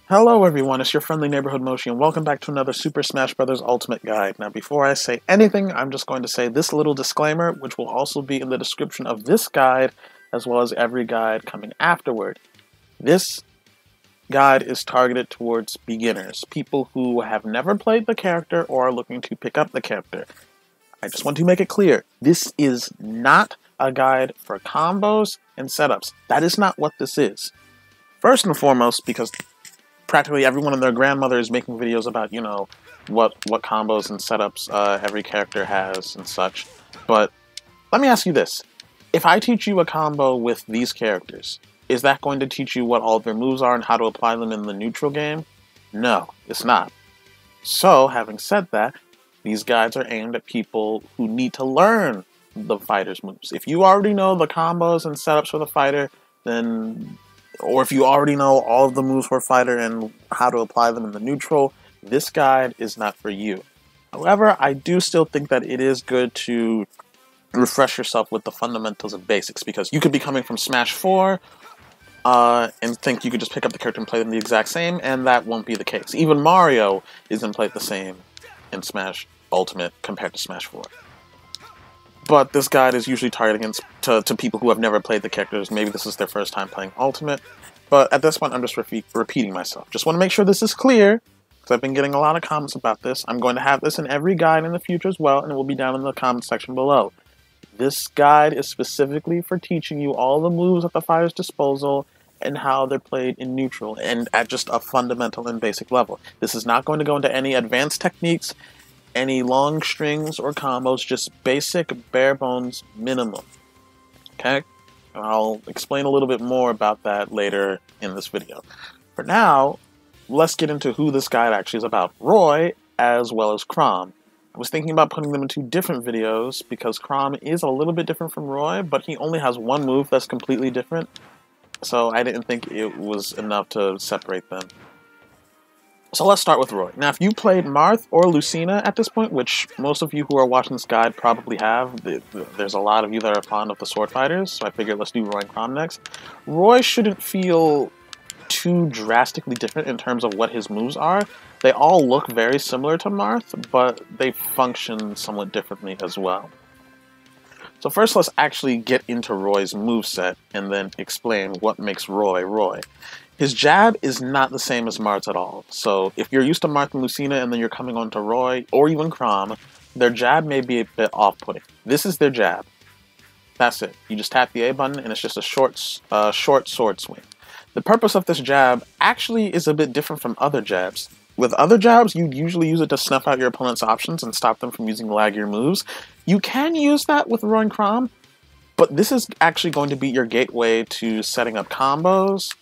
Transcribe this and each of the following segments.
Hello everyone, it's your friendly neighborhood Moshi, and welcome back to another Super Smash Bros. Ultimate Guide. Now before I say anything, I'm just going to say this little disclaimer, which will also be in the description of this guide, as well as every guide coming afterward. This guide is targeted towards beginners, people who have never played the character or are looking to pick up the character. I just want to make it clear, this is not a guide for combos and setups. That is not what this is. First and foremost, because practically everyone and their grandmother is making videos about, what combos and setups every character has and such. But let me ask you this. If I teach you a combo with these characters, is that going to teach you what all of their moves are and how to apply them in the neutral game? No, it's not. So, having said that, these guides are aimed at people who need to learn the fighter's moves. If you already know the combos and setups for the fighter, then or if you already know all of the moves for a fighter and how to apply them in the neutral, this guide is not for you. However, I do still think that it is good to refresh yourself with the fundamentals and basics, because you could be coming from Smash 4 and think you could just pick up the character and play them the exact same, and that won't be the case. Even Mario isn't played the same in Smash Ultimate compared to Smash 4. But this guide is usually targeting to people who have never played the characters. Maybe this is their first time playing Ultimate. But at this point, I'm just repeating myself. Just want to make sure this is clear, because I've been getting a lot of comments about this. I'm going to have this in every guide in the future as well, and it will be down in the comment section below. This guide is specifically for teaching you all the moves at the fighter's disposal and how they're played in neutral, and at just a fundamental and basic level. This is not going to go into any advanced techniques, any long strings or combos, just basic, bare bones minimum. Okay? I'll explain a little bit more about that later in this video. For now, let's get into who this guide actually is about. Roy, as well as Chrom. I was thinking about putting them in two different videos, because Chrom is a little bit different from Roy, but he only has one move that's completely different, so I didn't think it was enough to separate them. So let's start with Roy. Now, if you played Marth or Lucina at this point, which most of you who are watching this guide probably have, there's a lot of you that are fond of the sword fighters, so I figured let's do Roy and Chrom next. Roy shouldn't feel too drastically different in terms of what his moves are. They all look very similar to Marth, but they function somewhat differently as well. So first, let's actually get into Roy's moveset and then explain what makes Roy Roy. His jab is not the same as Marth's at all. So if you're used to Marth and Lucina and then you're coming on to Roy, or even Chrom, their jab may be a bit off-putting. This is their jab. That's it. You just tap the A button and it's just a short sword swing. The purpose of this jab actually is a bit different from other jabs. With other jabs, you'd usually use it to snuff out your opponent's options and stop them from using laggier moves. You can use that with Roy and Chrom, but this is actually going to be your gateway to setting up combos,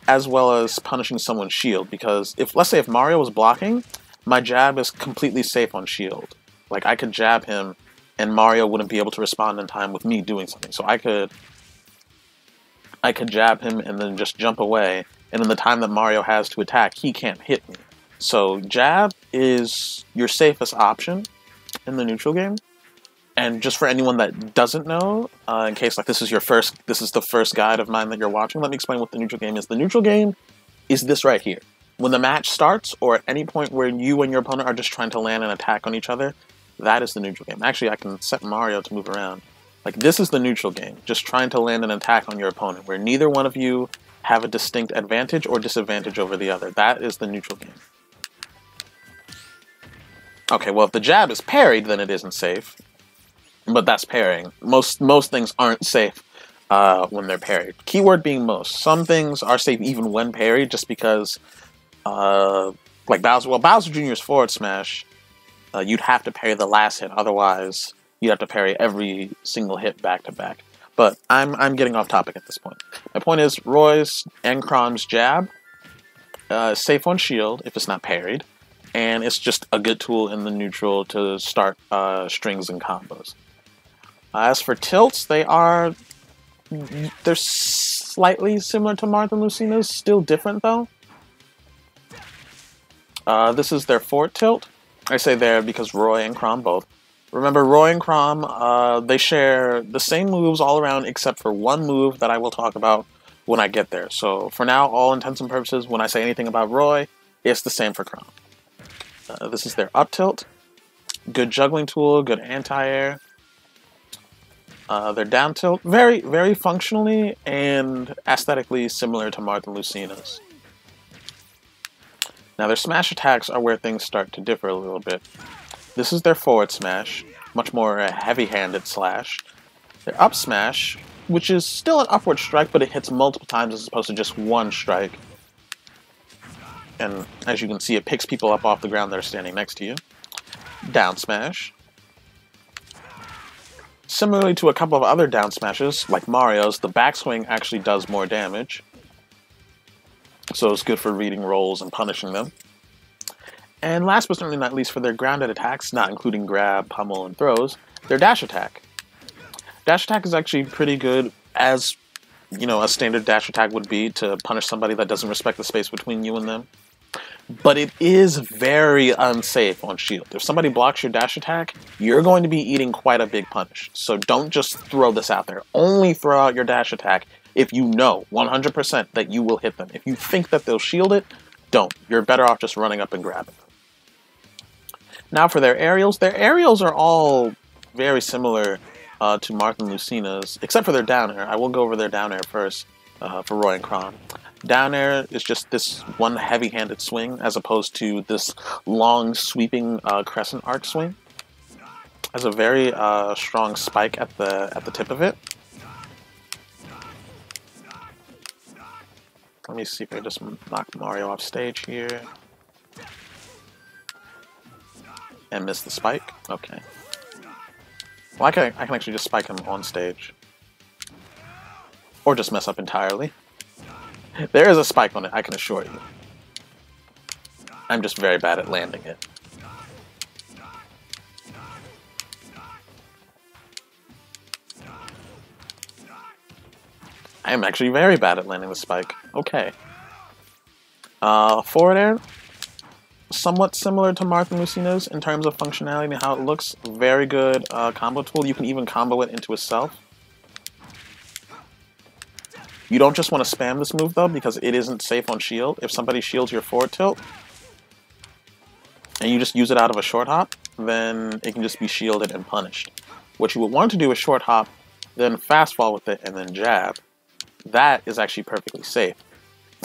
as well as punishing someone's shield, because let's say if Mario was blocking, my jab is completely safe on shield. Like, I could jab him, and Mario wouldn't be able to respond in time with me doing something. So I could jab him and then just jump away, and in the time that Mario has to attack, he can't hit me. So jab is your safest option in the neutral game. And just for anyone that doesn't know, in case this is the first guide of mine that you're watching, let me explain what the neutral game is. The neutral game is this right here. When the match starts, or at any point where you and your opponent are just trying to land an attack on each other, that is the neutral game. Actually, I can set Mario to move around. This is the neutral game, just trying to land an attack on your opponent, where neither one of you have a distinct advantage or disadvantage over the other. That is the neutral game. Okay, well, if the jab is parried, then it isn't safe. But that's parrying. Most things aren't safe when they're parried. Keyword being most. Some things are safe even when parried, just because, like Bowser. Well, Bowser Jr.'s forward smash, you'd have to parry the last hit. Otherwise, you'd have to parry every single hit back to back. But I'm getting off topic at this point. My point is, Roy's and Chrom's jab is safe on shield if it's not parried, and it's just a good tool in the neutral to start strings and combos. As for tilts, they're slightly similar to Marth and Lucina's, still different though. This is their forward tilt. I say there because Roy and Chrom both. Remember, Roy and Chrom, they share the same moves all around except for one move that I will talk about when I get there. So for now, all intents and purposes, when I say anything about Roy, it's the same for Chrom. This is their up tilt. Good juggling tool, good anti-air. Their down tilt, very, very functionally and aesthetically similar to Martha Lucina's. Now their smash attacks are where things start to differ a little bit. This is their forward smash, much more a heavy-handed slash. Their up smash, which is still an upward strike, but it hits multiple times as opposed to just one strike. And as you can see, it picks people up off the ground that are standing next to you. Down smash. Similarly to a couple of other down smashes, like Mario's, the backswing actually does more damage. So it's good for reading rolls and punishing them. And last but certainly not least, for their grounded attacks, not including grab, pummel, and throws, their dash attack. Dash attack is actually pretty good, as you know, a standard dash attack would be to punish somebody that doesn't respect the space between you and them. But it is very unsafe on shield. If somebody blocks your dash attack, you're going to be eating quite a big punish. So don't just throw this out there. Only throw out your dash attack if you know 100% that you will hit them. If you think that they'll shield it, don't. You're better off just running up and grabbing them. Now for their aerials are all very similar to Martha Lucina's, except for their down air. I will go over their down air first for Roy and Chrom. Down air is just this one heavy-handed swing, as opposed to this long, sweeping crescent arc swing. Has a very strong spike at the tip of it. Let me see if I just knock Mario off stage here. And miss the spike? Okay. Well, I can actually just spike him on stage. Or just mess up entirely. There is a spike on it, I can assure you. I'm just very bad at landing it. I am actually very bad at landing the spike. Okay. Forward air. Somewhat similar to Martha Lucina's in terms of functionality and how it looks. Very good combo tool. You can even combo it into itself. You don't just want to spam this move, though, because it isn't safe on shield. If somebody shields your forward tilt, and you just use it out of a short hop, then it can just be shielded and punished. What you would want to do is short hop, then fast fall with it, and then jab. That is actually perfectly safe.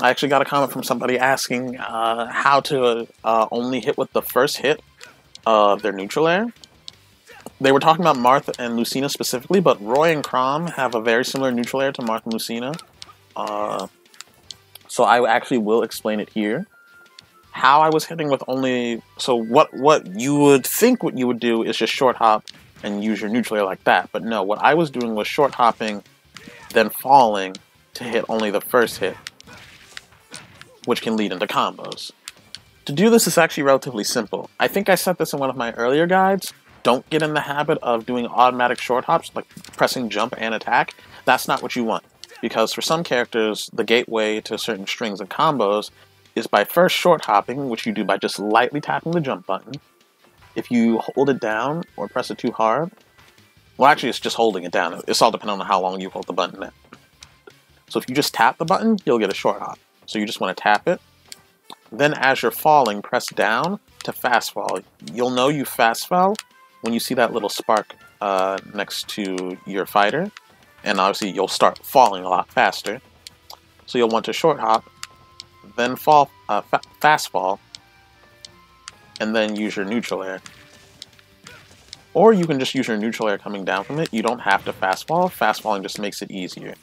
I actually got a comment from somebody asking how to only hit with the first hit of their neutral air. They were talking about Martha and Lucina specifically, but Roy and Chrom have a very similar neutral air to Martha and Lucina. So I actually will explain it here. How I was hitting with only... So what you would think what you would do is just short hop and use your neutral air like that. But no, what I was doing was short hopping, then falling to hit only the first hit, which can lead into combos. To do this is actually relatively simple. I think I said this in one of my earlier guides. Don't get in the habit of doing automatic short hops, like pressing jump and attack. That's not what you want. Because for some characters, the gateway to certain strings and combos is by first short hopping, which you do by just lightly tapping the jump button. If you hold it down or press it too hard, well, actually it's just holding it down. It's all dependent on how long you hold the button at. So if you just tap the button, you'll get a short hop. So you just want to tap it. Then as you're falling, press down to fast fall. You'll know you fast fell when you see that little spark next to your fighter. And obviously you'll start falling a lot faster. So you'll want to short hop, then fall, fast fall, and then use your neutral air. Or you can just use your neutral air coming down from it. You don't have to fast fall. Fast falling just makes it easier.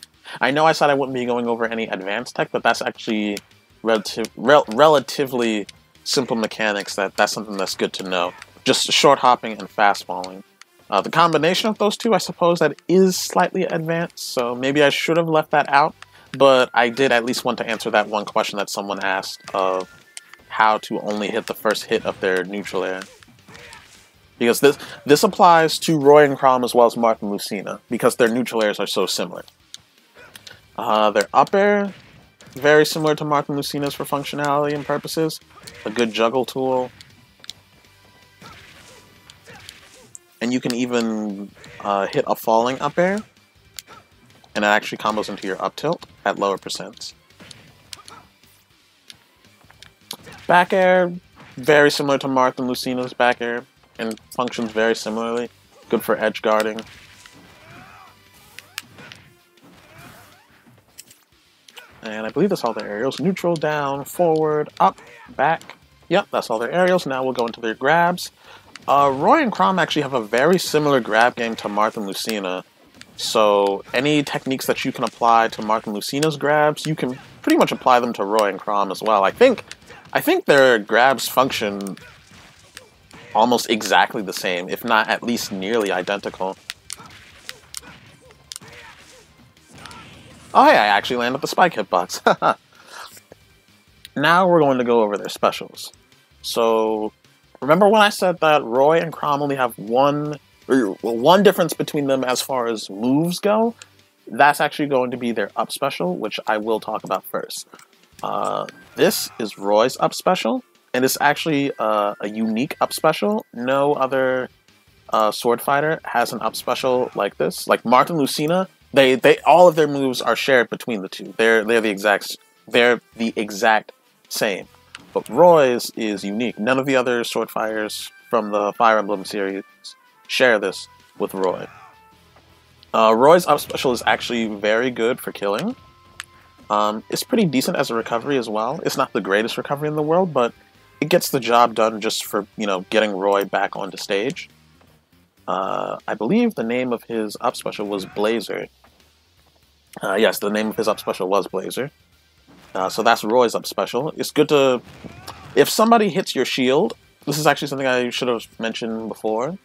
I know I said I wouldn't be going over any advanced tech, but that's actually relatively simple mechanics. That's something that's good to know. Just short hopping and fast falling. The combination of those two, I suppose, that is slightly advanced, so maybe I should have left that out, but I did at least want to answer that one question that someone asked of how to only hit the first hit of their neutral air. Because this applies to Roy and Chrom as well as Martha and Lucina, because their neutral airs are so similar. Their up air, very similar to Martha and Lucina's for functionality and purposes. A good juggle tool. And you can even hit a falling up air, and it actually combos into your up tilt. at lower percents. Back air, very similar to Marth and Lucina's back air, and functions very similarly. Good for edge guarding. And I believe that's all their aerials. Neutral, down, forward, up, back. Yep, that's all their aerials. Now we'll go into their grabs. Roy and Chrom actually have a very similar grab game to Marth and Lucina. So any techniques that you can apply to Marth and Lucina's grabs, you can pretty much apply them to Roy and Chrom as well. I think their grabs function almost exactly the same, if not at least nearly identical. Oh hey, I actually landed the spike hitbox. Now we're going to go over their specials. So, remember when I said that Roy and Chrom only have one difference between them as far as moves go? That's actually going to be their up special, which I will talk about first. This is Roy's up special, and it's actually a unique up special. No other sword fighter has an up special like this. Like Marth and Lucina, they all of their moves are shared between the two. They're the exact same. But Roy's is unique. None of the other sword fighters from the Fire Emblem series share this with Roy. Roy's up special is actually very good for killing. It's pretty decent as a recovery as well. It's not the greatest recovery in the world, but it gets the job done just for, getting Roy back onto stage. I believe the name of his up special was Blazer. Yes, the name of his up special was Blazer. So that's Roy's up special. It's good to... If somebody hits your shield... This is actually something I should have mentioned before.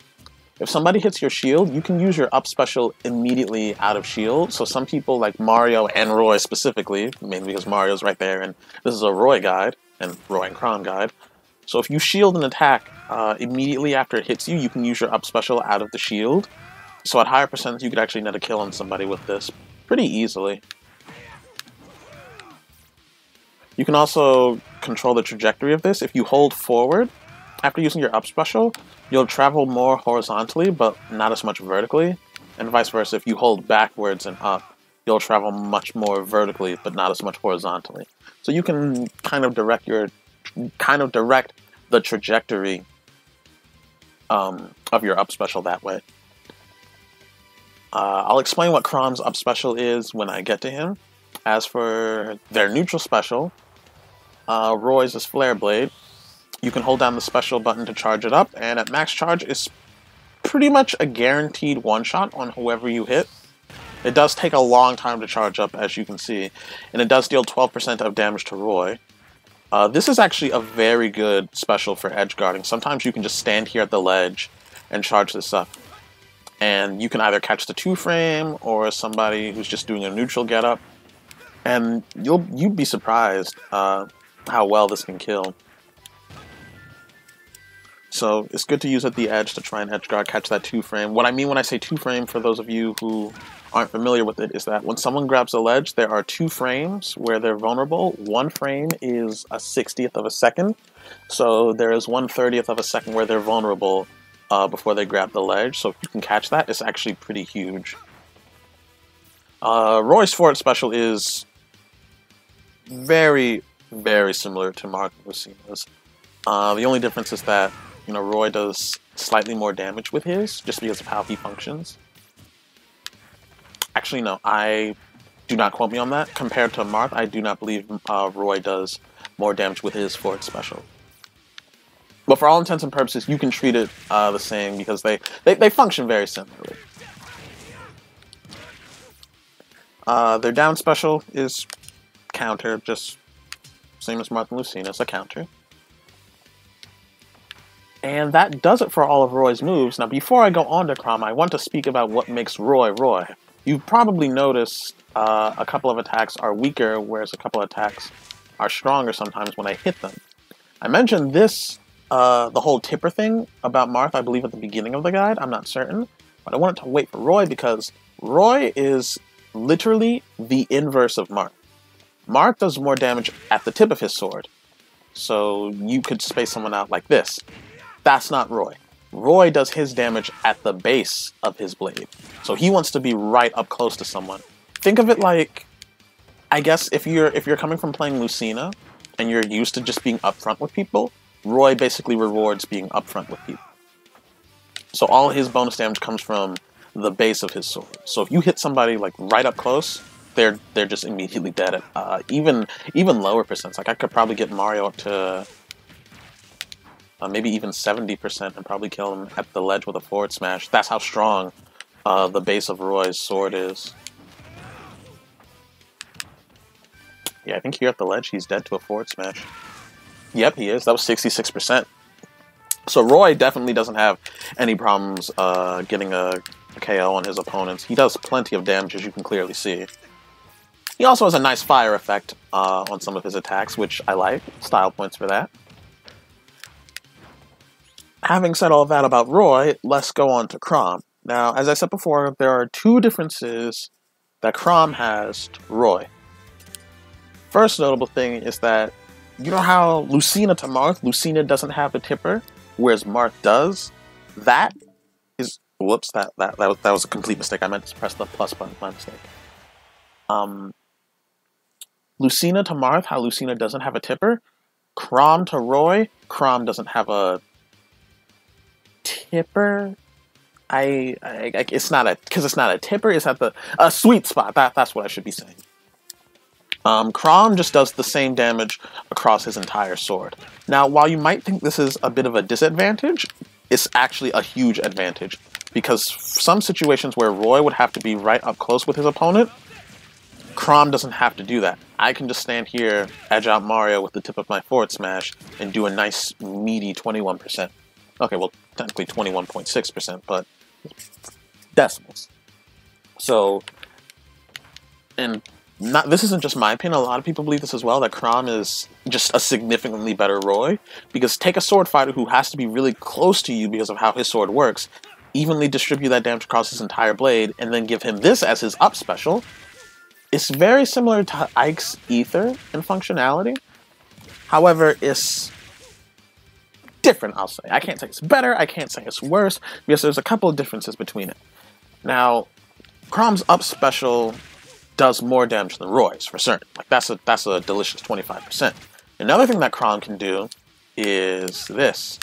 If somebody hits your shield, you can use your up special immediately out of shield. So some people, like Mario and Roy specifically, mainly because Mario's right there, and this is a Roy guide, and Roy and Chrom guide. So if you shield an attack immediately after it hits you, you can use your up special out of the shield. So at higher percents, you could actually net a kill on somebody with this pretty easily. You can also control the trajectory of this. If you hold forward, after using your up special, you'll travel more horizontally, but not as much vertically. And vice versa, if you hold backwards and up, you'll travel much more vertically, but not as much horizontally. So you can kind of direct the trajectory of your up special that way. I'll explain what Chrom's up special is when I get to him. As for their neutral special, Roy's is Flare Blade. You can hold down the special button to charge it up, and at max charge, it's pretty much a guaranteed one-shot on whoever you hit. It does take a long time to charge up, as you can see, and it does deal 12% of damage to Roy. This is actually a very good special for edge guarding. Sometimes you can just stand here at the ledge and charge this up. And you can either catch the 2-frame or somebody who's just doing a neutral getup. And you'd be surprised how well this can kill. So it's good to use at the edge to try and edge guard, catch that 2-frame. What I mean when I say 2-frame, for those of you who aren't familiar with it, is that when someone grabs a ledge, there are 2 frames where they're vulnerable. 1 frame is a 60th of a second. So there is 1/30th of a second where they're vulnerable before they grab the ledge. So if you can catch that, it's actually pretty huge. Roy's forward special is very, very similar to Marth and Lucina's. The only difference is that Roy does slightly more damage with his, just because of how he functions. Actually, no, do not quote me on that. Compared to Marth, I do not believe Roy does more damage with his forward special. But for all intents and purposes, you can treat it the same, because they function very similarly. Their down special is counter, just same as Marth and Lucina, it's a counter. And that does it for all of Roy's moves. Now, before I go on to Chrom, I want to speak about what makes Roy Roy. You've probably noticed a couple of attacks are weaker, whereas a couple of attacks are stronger sometimes when I hit them. I mentioned this, the whole tipper thing about Marth, I believe at the beginning of the guide, I'm not certain. But I wanted to wait for Roy because Roy is literally the inverse of Marth. Marth does more damage at the tip of his sword. So you could space someone out like this. That's not Roy. Roy does his damage at the base of his blade. So he wants to be right up close to someone. Think of it like I guess if you're coming from playing Lucina and you're used to just being upfront with people, Roy basically rewards being upfront with people. So all his bonus damage comes from the base of his sword. So if you hit somebody like right up close, they're just immediately dead at even lower percents. Like I could probably get Mario up to maybe even 70% and probably kill him at the ledge with a forward smash. That's how strong the base of Roy's sword is. Yeah, I think here at the ledge he's dead to a forward smash. Yep, he is. That was 66%. So Roy definitely doesn't have any problems getting a KO on his opponents. He does plenty of damage, as you can clearly see. He also has a nice fire effect on some of his attacks, which I like. Style points for that. Having said all that about Roy, let's go on to Chrom. Now, as I said before, there are two differences that Chrom has to Roy. First notable thing is that, you know how Lucina to Marth, Lucina doesn't have a tipper, whereas Marth does? That is... Whoops, that was a complete mistake. I meant to press the plus button, my mistake. Lucina to Marth, how Lucina doesn't have a tipper. Chrom to Roy, Chrom doesn't have a tipper. It's not a, because it's not a tipper, it's at a sweet spot. That's what I should be saying. Chrom just does the same damage across his entire sword. Now, while you might think this is a bit of a disadvantage, it's actually a huge advantage, because some situations where Roy would have to be right up close with his opponent, Chrom doesn't have to do that. I can just stand here, edge out Mario with the tip of my forward smash, and do a nice, meaty 21%. Okay, well, technically 21.6%, but decimals. So, and this isn't just my opinion, a lot of people believe this as well, that Chrom is just a significantly better Roy, because take a sword fighter who has to be really close to you because of how his sword works, evenly distribute that damage across his entire blade, and then give him this as his up special. It's very similar to Ike's Ether in functionality. However, it's different, I'll say. I can't say it's better, I can't say it's worse, because there's a couple of differences between it. Now, Chrom's up special does more damage than Roy's, for certain. Like, that's a delicious 25%. Another thing that Chrom can do is this.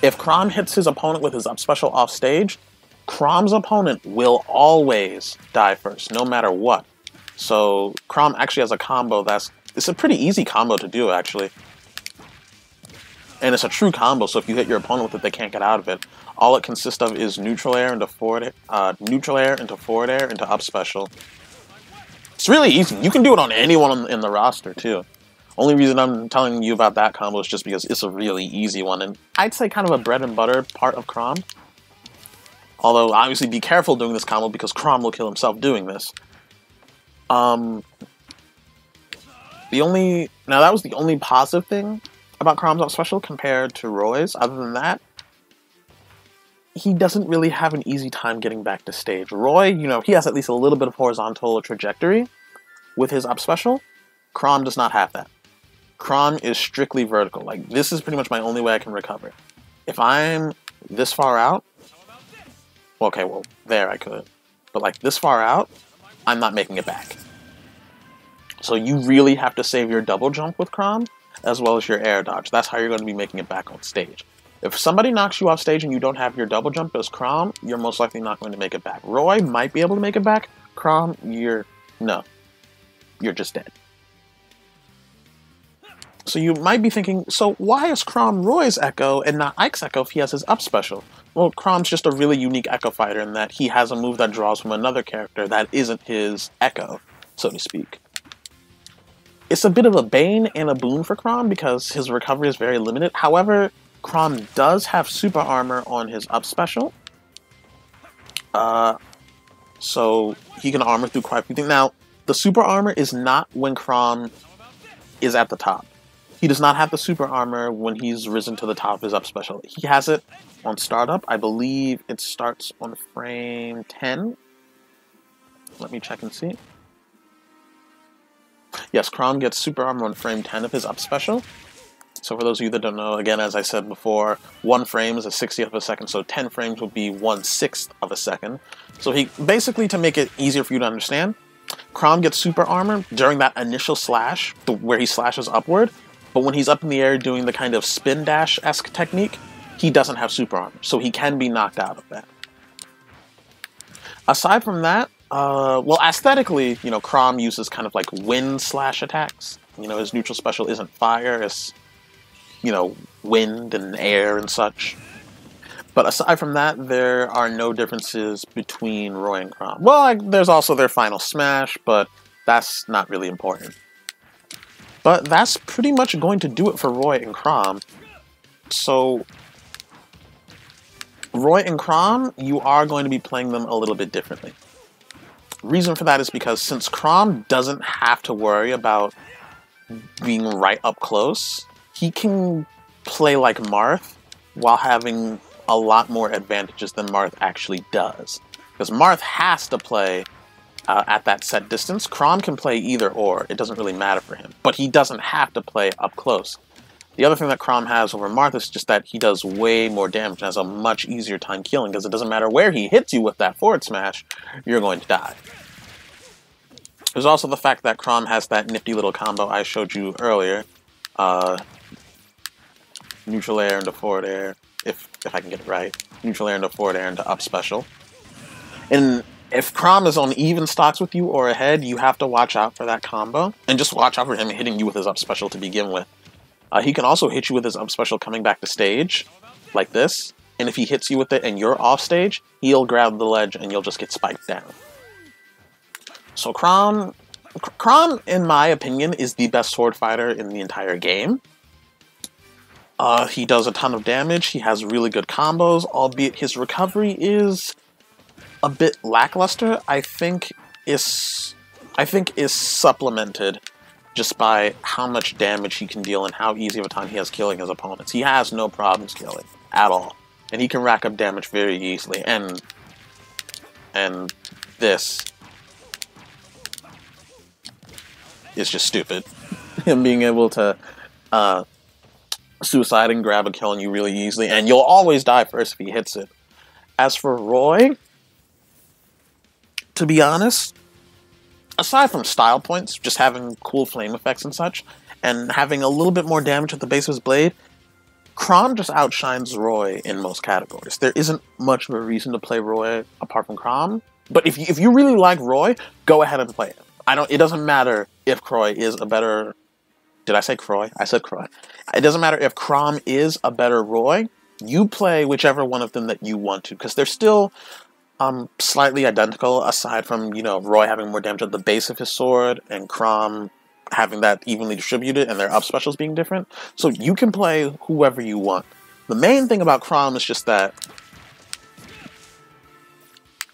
If Chrom hits his opponent with his up special off stage, Chrom's opponent will always die first, no matter what. So Chrom actually has a combo it's a pretty easy combo to do, actually. And it's a true combo, so if you hit your opponent with it, they can't get out of it. All it consists of is neutral air into forward air into up special. It's really easy. You can do it on anyone in the roster, too. Only reason I'm telling you about that combo is just because it's a really easy one, and I'd say kind of a bread and butter part of Chrom. Although, obviously, be careful doing this combo because Chrom will kill himself doing this. Now, that was the only positive thing about Chrom's up special compared to Roy's. Other than that, he doesn't really have an easy time getting back to stage. Roy, he has at least a little bit of horizontal trajectory with his up special. Chrom does not have that. Chrom is strictly vertical. Like, this is pretty much my only way I can recover. If I'm this far out, okay, well, there I could. But, like, this far out, I'm not making it back. So you really have to save your double jump with Chrom, as well as your air dodge. That's how you're going to be making it back on stage. If somebody knocks you off stage and you don't have your double jump as Chrom, you're most likely not going to make it back. Roy might be able to make it back. Chrom, you're just dead. So you might be thinking, so why is Chrom Roy's Echo and not Ike's Echo if he has his up special? Well, Chrom's just a really unique Echo fighter in that he has a move that draws from another character that isn't his Echo, so to speak. It's a bit of a bane and a boon for Chrom because his recovery is very limited. However, Chrom does have super armor on his up special. So he can armor through quite a few things. Now, the super armor is not when Chrom is at the top. He does not have the super armor when he's risen to the top of his up special. He has it on startup. I believe it starts on frame 10. Let me check and see. Yes, Chrom gets super armor on frame 10 of his up special. So for those of you that don't know, again, as I said before, 1 frame is a 60th of a second, so 10 frames would be 1/6 of a second. So he basically, to make it easier for you to understand, Chrom gets super armor during that initial slash, where he slashes upward, but when he's up in the air doing the kind of spin dash-esque technique, he doesn't have super armor, so he can be knocked out of that. Aside from that, well, aesthetically, you know, Chrom uses kind of like wind slash attacks. You know, his neutral special isn't fire, it's, you know, wind and air and such. But aside from that, there are no differences between Roy and Chrom. Well, there's also their final smash, but that's not really important. But that's pretty much going to do it for Roy and Chrom. So, Roy and Chrom, you are going to be playing them a little bit differently. Reason for that is because since Chrom doesn't have to worry about being right up close, he can play like Marth while having a lot more advantages than Marth actually does. Because Marth has to play at that set distance. Chrom can play either or. It doesn't really matter for him. But he doesn't have to play up close. The other thing that Chrom has over Marth is just that he does way more damage and has a much easier time killing, because it doesn't matter where he hits you with that forward smash, you're going to die. There's also the fact that Chrom has that nifty little combo I showed you earlier. Neutral air into forward air, if I can get it right. Neutral air into forward air into up special. And if Chrom is on even stocks with you or ahead, you have to watch out for that combo. And just watch out for him hitting you with his up special to begin with. He can also hit you with his up special coming back to stage, like this. And if he hits you with it and you're off stage, he'll grab the ledge and you'll just get spiked down. So Chrom, in my opinion, is the best sword fighter in the entire game. He does a ton of damage, he has really good combos, albeit his recovery is a bit lackluster. I think is supplemented just by how much damage he can deal and how easy of a time he has killing his opponents. He has no problems killing at all, and he can rack up damage very easily. And this is just stupid. Him being able to suicide and grab a kill on you really easily, and you'll always die first if he hits it. As for Roy, to be honest, aside from style points, just having cool flame effects and such, and having a little bit more damage at the base of his blade, Chrom just outshines Roy in most categories. There isn't much of a reason to play Roy apart from Chrom, but if you really like Roy, go ahead and play him. It doesn't matter if Croy is a better... Did I say Croy? I said Croy. It doesn't matter if Chrom is a better Roy. You play whichever one of them that you want to, because they're still slightly identical, aside from, you know, Roy having more damage at the base of his sword, and Chrom having that evenly distributed, and their up specials being different. So you can play whoever you want. The main thing about Chrom is just that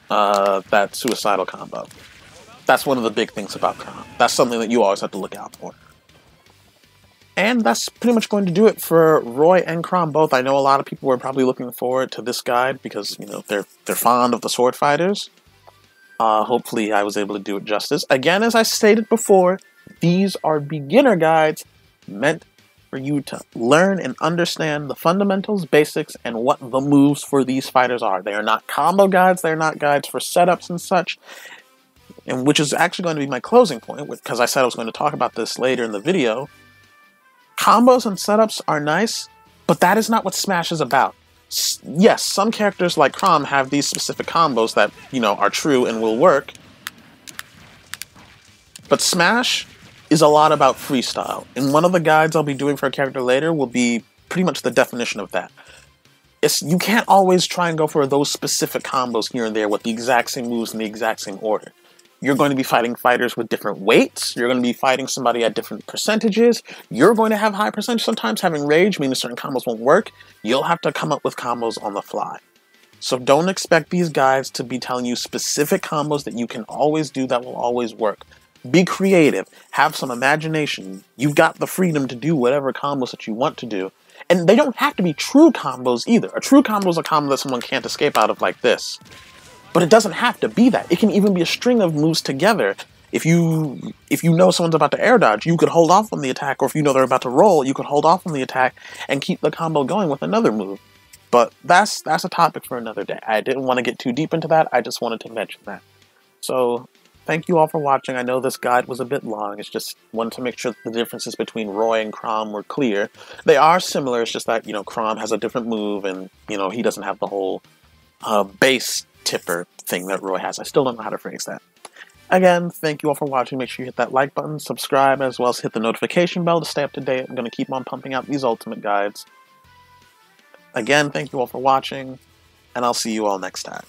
that suicidal combo. That's one of the big things about Chrom. That's something that you always have to look out for. And that's pretty much going to do it for Roy and Chrom both. I know a lot of people were probably looking forward to this guide because, you know, they're fond of the sword fighters. Hopefully I was able to do it justice. Again, as I stated before, these are beginner guides meant for you to learn and understand the fundamentals, basics, and what the moves for these fighters are. They are not combo guides, they're not guides for setups and such. And which is actually going to be my closing point, because I said I was going to talk about this later in the video. Combos and setups are nice, but that is not what Smash is about. Yes, some characters like Chrom have these specific combos that, you know, are true and will work. But Smash is a lot about freestyle. And one of the guides I'll be doing for a character later will be pretty much the definition of that. You can't always try and go for those specific combos here and there with the exact same moves in the exact same order. You're going to be fighting fighters with different weights. You're going to be fighting somebody at different percentages. You're going to have high percentage sometimes. Having rage, meaning certain combos won't work. You'll have to come up with combos on the fly. So don't expect these guides to be telling you specific combos that you can always do that will always work. Be creative. Have some imagination. You've got the freedom to do whatever combos that you want to do. And they don't have to be true combos either. A true combo is a combo that someone can't escape out of like this. But it doesn't have to be that. It can even be a string of moves together. If you know someone's about to air dodge, you could hold off on the attack, or if you know they're about to roll, you could hold off on the attack and keep the combo going with another move. But that's a topic for another day. I didn't want to get too deep into that, I just wanted to mention that. So, thank you all for watching. I know this guide was a bit long. It's just wanted to make sure that the differences between Roy and Chrom were clear. They are similar. It's just that, Chrom has a different move, and, he doesn't have the whole base tipper thing that Roy has. I still don't know how to phrase that. Again, thank you all for watching. Make sure you hit that like button, subscribe, as well as hit the notification bell to stay up to date. I'm going to keep on pumping out these Ultimate Guides. Again, thank you all for watching, and I'll see you all next time.